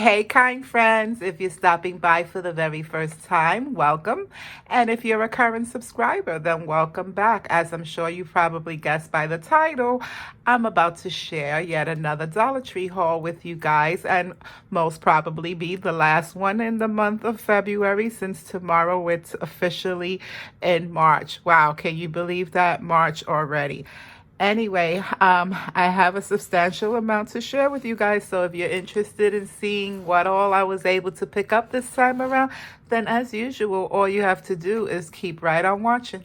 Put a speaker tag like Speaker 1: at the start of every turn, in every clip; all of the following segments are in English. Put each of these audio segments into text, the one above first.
Speaker 1: Hey, kind friends, if you're stopping by for the very first time, welcome. And if you're a current subscriber, then welcome back. As I'm sure you probably guessed by the title, I'm about to share yet another Dollar Tree haul with you guys, and most probably be the last one in the month of February, since tomorrow it's officially in March. Wow, can you believe that? March already. Anyway, I have a substantial amount to share with you guys. So if you're interested in seeing what all I was able to pick up this time around, then as usual, all you have to do is keep right on watching.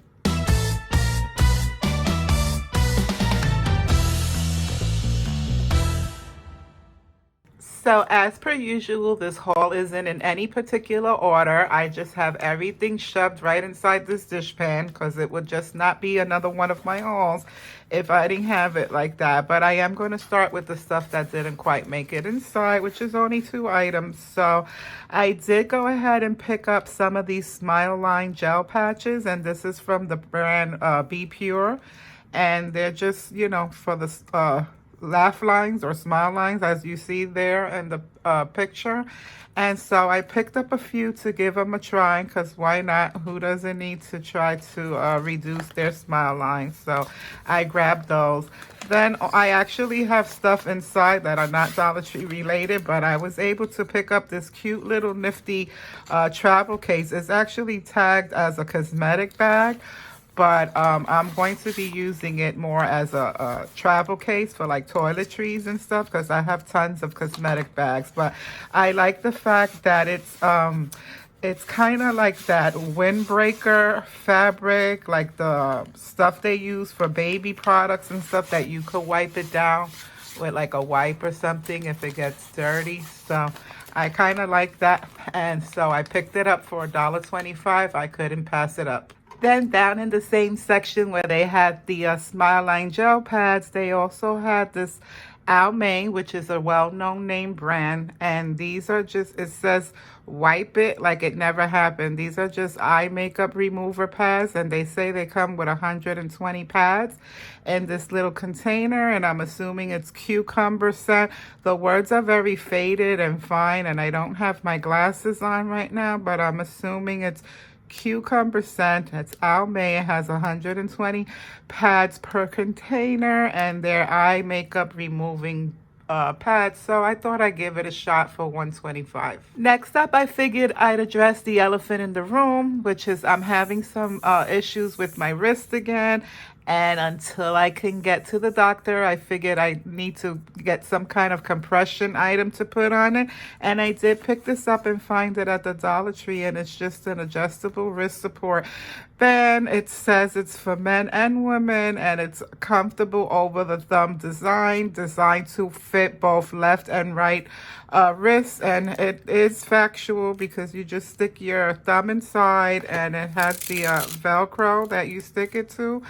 Speaker 1: So as per usual, this haul isn't in any particular order. I just have everything shoved right inside this dishpan because it would just not be another one of my hauls if I didn't have it like that. But I am going to start with the stuff that didn't quite make it inside, which is only 2 items. So I did go ahead and pick up some of these Smile Line gel patches, and this is from the brand Be Pure. And they're just, for the laugh lines or smile lines, as you see there in the picture. And so I picked up a few to give them a try, because why not? Who doesn't need to try to reduce their smile lines? So I grabbed those. Then I actually have stuff inside that are not Dollar Tree related, but I was able to pick up this cute little nifty travel case. It's actually tagged as a cosmetic bag, but I'm going to be using it more as a travel case for like toiletries and stuff, because I have tons of cosmetic bags. But I like the fact that it's kind of like that windbreaker fabric, like the stuff they use for baby products and stuff, that you could wipe it down with like a wipe or something if it gets dirty. So I kind of like that, and so I picked it up for $1.25. I couldn't pass it up. Then down in the same section where they had the Smile Line gel pads, they also had this Almay, which is a well-known name brand. And these are just, it says wipe it like it never happened. These are just eye makeup remover pads, and they say they come with 120 pads in this little container, and I'm assuming it's cucumber scent. The words are very faded and fine, and I don't have my glasses on right now, but I'm assuming it's cucumber scent. It's Almay. It has 120 pads per container, and their eye makeup removing pads. So I thought I'd give it a shot for $1.25. Next up, I figured I'd address the elephant in the room, which is I'm having some issues with my wrist again. And until I can get to the doctor, I figured I need to get some kind of compression item to put on it. And I did pick this up and find it at the Dollar Tree, and it's just an adjustable wrist support band. It says it's for men and women, and it's comfortable over the thumb design, designed to fit both left and right wrists. And it is factual, because you just stick your thumb inside, and it has the Velcro that you stick it to.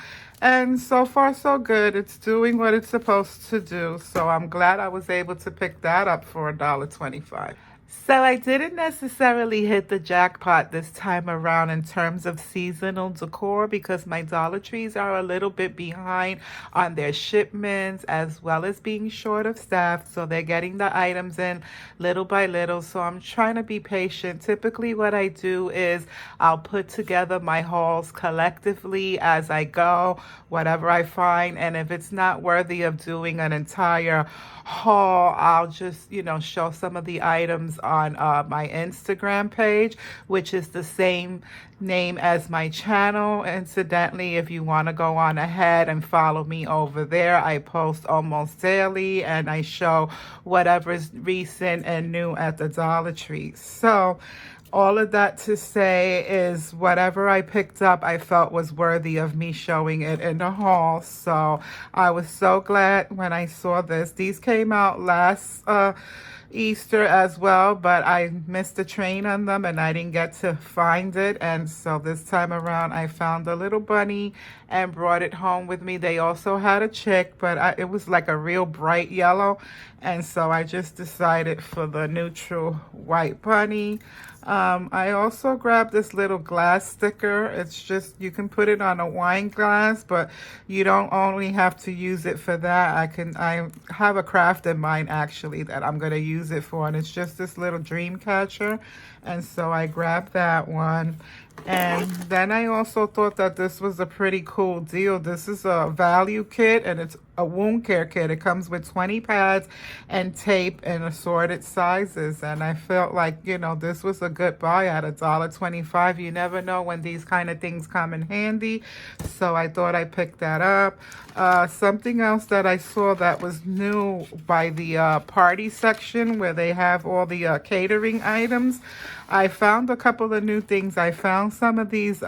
Speaker 1: And so far, so good. It's doing what it's supposed to do. So I'm glad I was able to pick that up for $1.25. So I didn't necessarily hit the jackpot this time around in terms of seasonal decor, because my Dollar Trees are a little bit behind on their shipments, as well as being short of staff. So they're getting the items in little by little. So I'm trying to be patient. Typically what I do is I'll put together my hauls collectively as I go, whatever I find. And if it's not worthy of doing an entire haul, I'll just, show some of the items on my Instagram page, which is the same name as my channel. Incidentally, if you want to go on ahead and follow me over there, I post almost daily, and I show whatever's recent and new at the Dollar Tree. So all of that to say is whatever I picked up, I felt was worthy of me showing it in the haul. So I was so glad when I saw this. These came out last Easter as well, but I missed the train on them and I didn't get to find it. And so this time around, I found a little bunny and brought it home with me. They also had a chick, but it was like a real bright yellow. And so I just decided for the neutral white bunny. I also grabbed this little glass sticker. It's just, you can put it on a wine glass, but you don't only have to use it for that. I have a craft in mind actually that I'm gonna use it for, and it's just this little dream catcher. And so I grabbed that one. And then I also thought that this was a pretty cool deal. This is a value kit, and it's a wound care kit. It comes with 20 pads and tape in assorted sizes. And I felt like, you know, this was a good buy at $1.25. You never know when these kind of things come in handy. So I thought I'd pick that up. Something else that I saw that was new by the party section where they have all the catering items. I found a couple of new things. I found some of these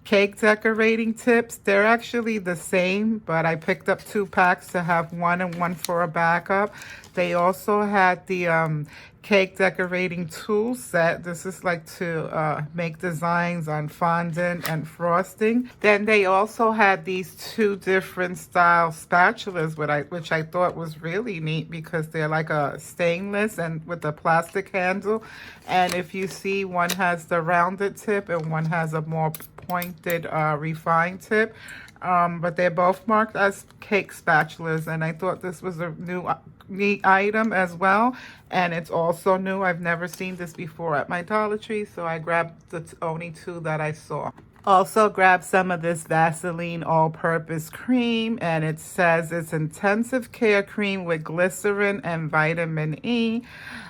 Speaker 1: cake decorating tips. They're actually the same, but I picked up 2 packs to have one and one for a backup. They also had the cake decorating tool set. This is like to make designs on fondant and frosting. Then they also had these 2 different style spatulas, which I thought was really neat because they're like a stainless and with a plastic handle. And if you see, one has the rounded tip and one has a more pointed refined tip. But they're both marked as cake spatulas, and I thought this was a neat item as well. And it's also new. I've never seen this before at my Dollar Tree, so I grabbed the only 2 that I saw. Also grabbed some of this Vaseline all-purpose cream, and it says it's intensive care cream with glycerin and vitamin E.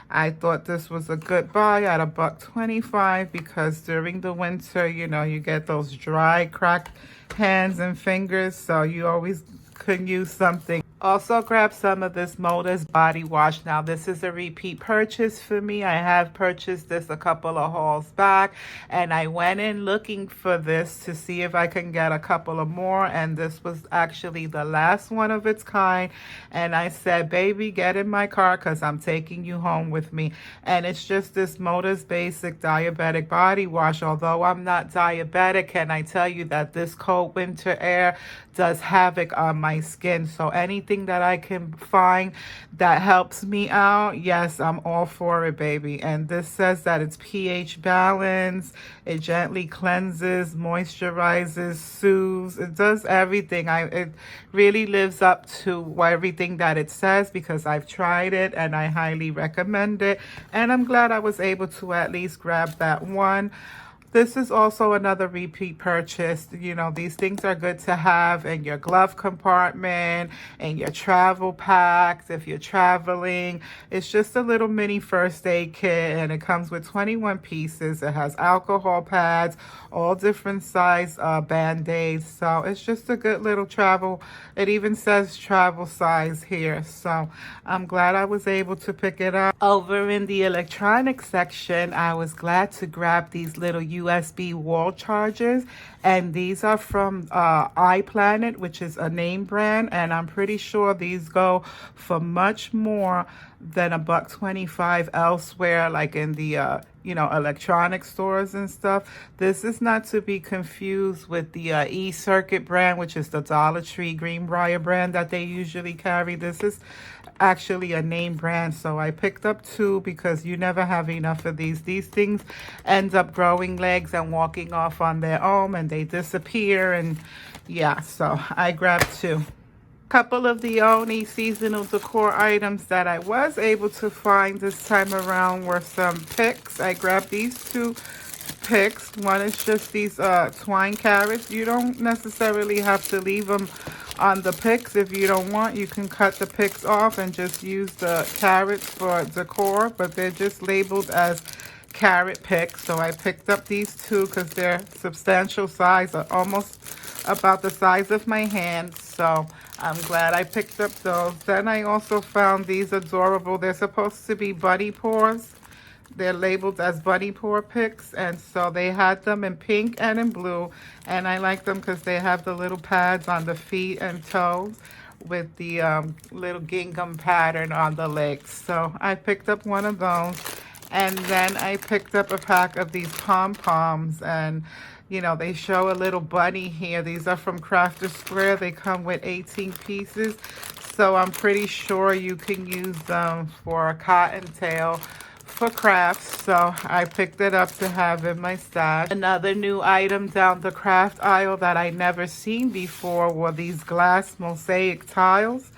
Speaker 1: I thought this was a good buy at $1.25 because during the winter, you know, you get those dry, cracked hands and fingers, so you always could use something. Also grab some of this Modus body wash. Now this is a repeat purchase for me. I have purchased this a couple of hauls back, and I went in looking for this to see if I can get a couple of more, and this was actually the last one of its kind. And I said, baby, get in my car because I'm taking you home with me. And it's just this Modus Basic Diabetic Body Wash. Although I'm not diabetic, can I tell you that this cold winter air does havoc on my skin. So anything that I can find that helps me out, yes, I'm all for it, baby. And this says that it's pH balanced, it gently cleanses, moisturizes, soothes, it does everything. It really lives up to everything that it says because I've tried it and I highly recommend it. And I'm glad I was able to at least grab that one. This is also another repeat purchase. You know, these things are good to have in your glove compartment, in your travel packs, if you're traveling. It's just a little mini first aid kit, and it comes with 21 pieces. It has alcohol pads, all different size Band-Aids. So it's just a good little travel. It even says travel size here. So I'm glad I was able to pick it up. Over in the electronics section, I was glad to grab these little USB wall chargers, and these are from iPlanet, which is a name brand, and I'm pretty sure these go for much more than $1.25 elsewhere, like in the you know, electronic stores and stuff. This is not to be confused with the E-Circuit brand, which is the Dollar Tree Greenbrier brand that they usually carry. This is actually a name brand, so I picked up 2 because you never have enough of these. These things end up growing legs and walking off on their own, and they disappear, and yeah, so I grabbed 2. Couple of the only seasonal decor items that I was able to find this time around were some picks. I grabbed these 2 picks. One is just these twine carrots. You don't necessarily have to leave them on the picks. If you don't want, you can cut the picks off and just use the carrots for decor, but they're just labeled as carrot picks. So I picked up these 2 because they're substantial size, almost about the size of my hand. So I'm glad I picked up those. Then I also found these adorable. They're supposed to be bunny paws. They're labeled as bunny paw picks, and so they had them in pink and in blue, and I like them because they have the little pads on the feet and toes with the little gingham pattern on the legs. So I picked up one of those, and then I picked up a pack of these pom-poms, and you know, they show a little bunny here. These are from Crafter Square. They come with 18 pieces. So I'm pretty sure you can use them for a cottontail for crafts. So I picked it up to have in my stash. Another new item down the craft aisle that I never seen before were these glass mosaic tiles.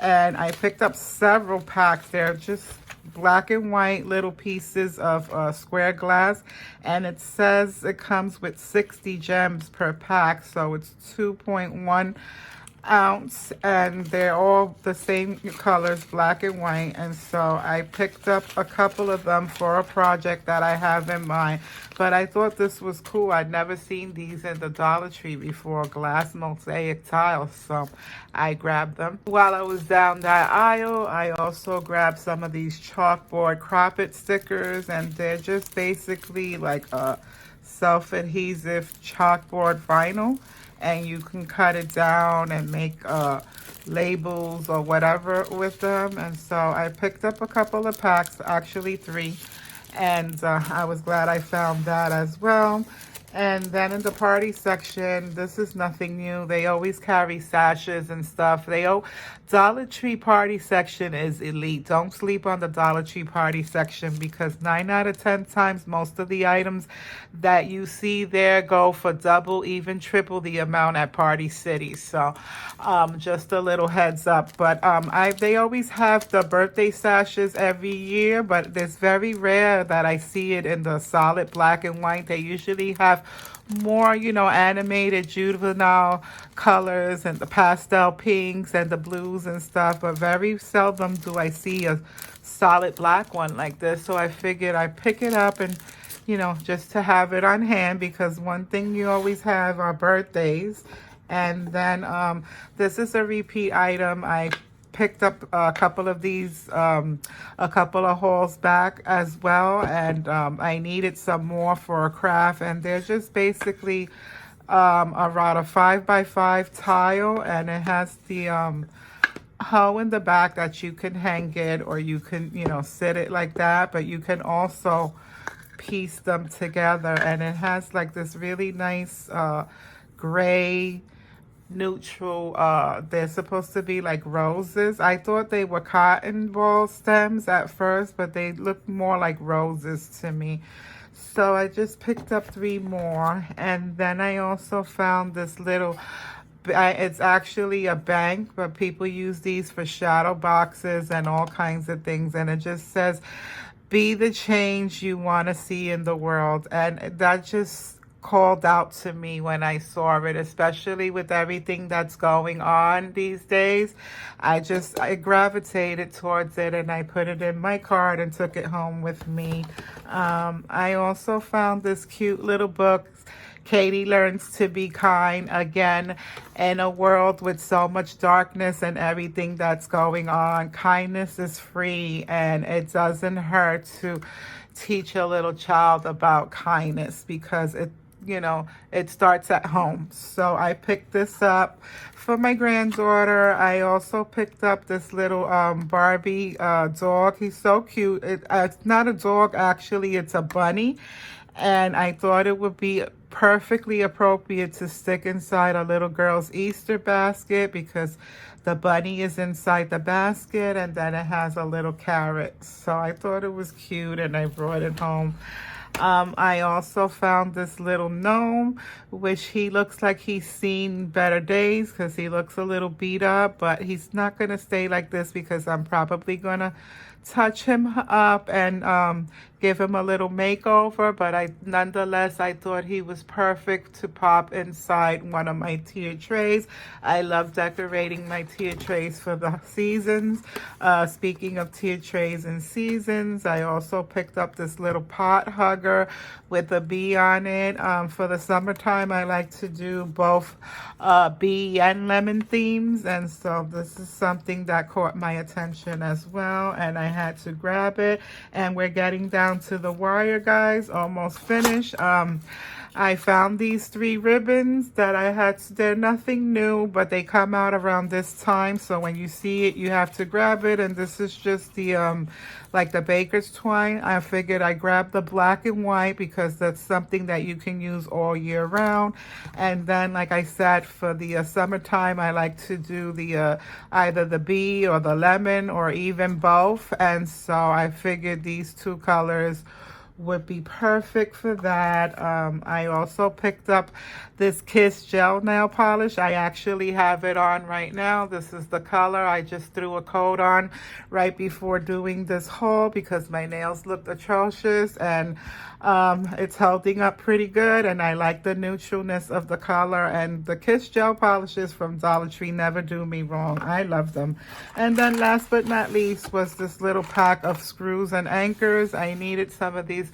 Speaker 1: And I picked up several packs. They're just black and white little pieces of square glass, and it says it comes with 60 gems per pack, so it's 2.1 ounce, and they're all the same colors, black and white. And so I picked up a couple of them for a project that I have in mind. But I thought this was cool. I'd never seen these in the Dollar Tree before, glass mosaic tiles, so I grabbed them. While I was down that aisle, I also grabbed some of these chalkboard crop it stickers, and they're just basically like a self-adhesive chalkboard vinyl, and you can cut it down and make labels or whatever with them. And so I picked up a couple of packs, actually 3, and I was glad I found that as well. And then in the party section, this is nothing new. They always carry sashes and stuff. Dollar Tree party section is elite. Don't sleep on the Dollar Tree party section, because 9 out of 10 times, most of the items that you see there go for double, even triple the amount at Party City. So just a little heads up. But they always have the birthday sashes every year, but it's very rare that I see it in the solid black and white. They usually have more, animated juvenile colors and the pastel pinks and the blues and stuff, but very seldom do I see a solid black one like this. So I figured I'd pick it up and, just to have it on hand, because one thing you always have are birthdays. And then this is a repeat item. I picked up a couple of these a couple of hauls back as well, and I needed some more for a craft, and they're just basically around a 5x5 tile, and it has the hoe in the back that you can hang it, or you can sit it like that, but you can also piece them together. And it has like this really nice gray neutral, they're supposed to be like roses. I thought they were cotton ball stems at first, but they look more like roses to me. So I just picked up 3 more. And then I also found this little, it's actually a bank, but people use these for shadow boxes and all kinds of things. And it just says, be the change you want to see in the world. And that just called out to me when I saw it, especially with everything that's going on these days. I gravitated towards it, and I put it in my cart and took it home with me. I also found this cute little book, Katie Learns to Be Kind. Again, in a world with so much darkness and everything that's going on, kindness is free, and it doesn't hurt to teach a little child about kindness, because it starts at home. So I picked this up for my granddaughter. I also picked up this little Barbie dog. He's so cute. It's not a dog, actually. It's a bunny. And I thought it would be perfectly appropriate to stick inside a little girl's Easter basket, because the bunny is inside the basket, and then it has a little carrot. So I thought it was cute, and I brought it home. I also found this little gnome, which he looks like he's seen better days, because he looks a little beat up, but he's not going to stay like this, because I'm probably going to touch him up and give him a little makeover. But nonetheless, I thought he was perfect to pop inside one of my tier trays. I love decorating my tier trays for the seasons. Speaking of tier trays and seasons, I also picked up this little pot hugger with a bee on it. For the summertime, I like to do both bee and lemon themes, and so this is something that caught my attention as well, and I had to grab it. And we're getting down to the wire, guys. Almost finished. I found these 3 ribbons that I had. They're nothing new, but they come out around this time. So when you see it, you have to grab it. And this is just the like the baker's twine. I figured I grabbed the black and white because that's something that you can use all year round. And then, like I said, for the summertime, I like to do the either the bee or the lemon or even both. And so I figured these 2 colors would be perfect for that. I also picked up this Kiss gel nail polish. I actually have it on right now. This is the color. I just threw a coat on right before doing this haul because my nails looked atrocious, and it's holding up pretty good, and I like the neutralness of the color. And the Kiss gel polishes from Dollar Tree never do me wrong. I love them. And then last but not least was this little pack of screws and anchors. I needed some of these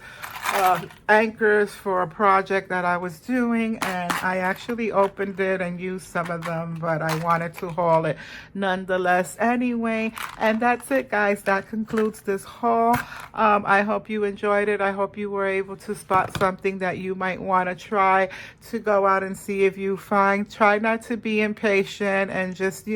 Speaker 1: anchors for a project that I was doing, and I actually opened it and used some of them, but I wanted to haul it nonetheless anyway. And that's it, guys. That concludes this haul. I hope you enjoyed it. I hope you were able to spot something that you might want to try to go out and see if you find. Try not to be impatient and just,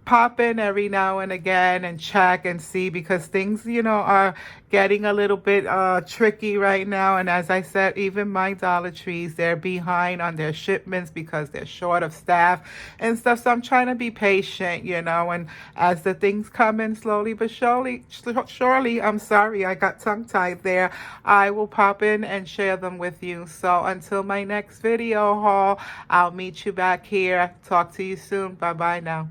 Speaker 1: pop in every now and again and check and see, because things, are getting a little bit tricky right now. And as I said, even my Dollar Trees, they're behind on their shipments because they're short of staff and stuff. So I'm trying to be patient, and as the things come in slowly but surely, I'm sorry, I got tongue-tied there, I will pop in and share them with you. So until my next video haul, I'll meet you back here. Talk to you soon. Bye-bye now.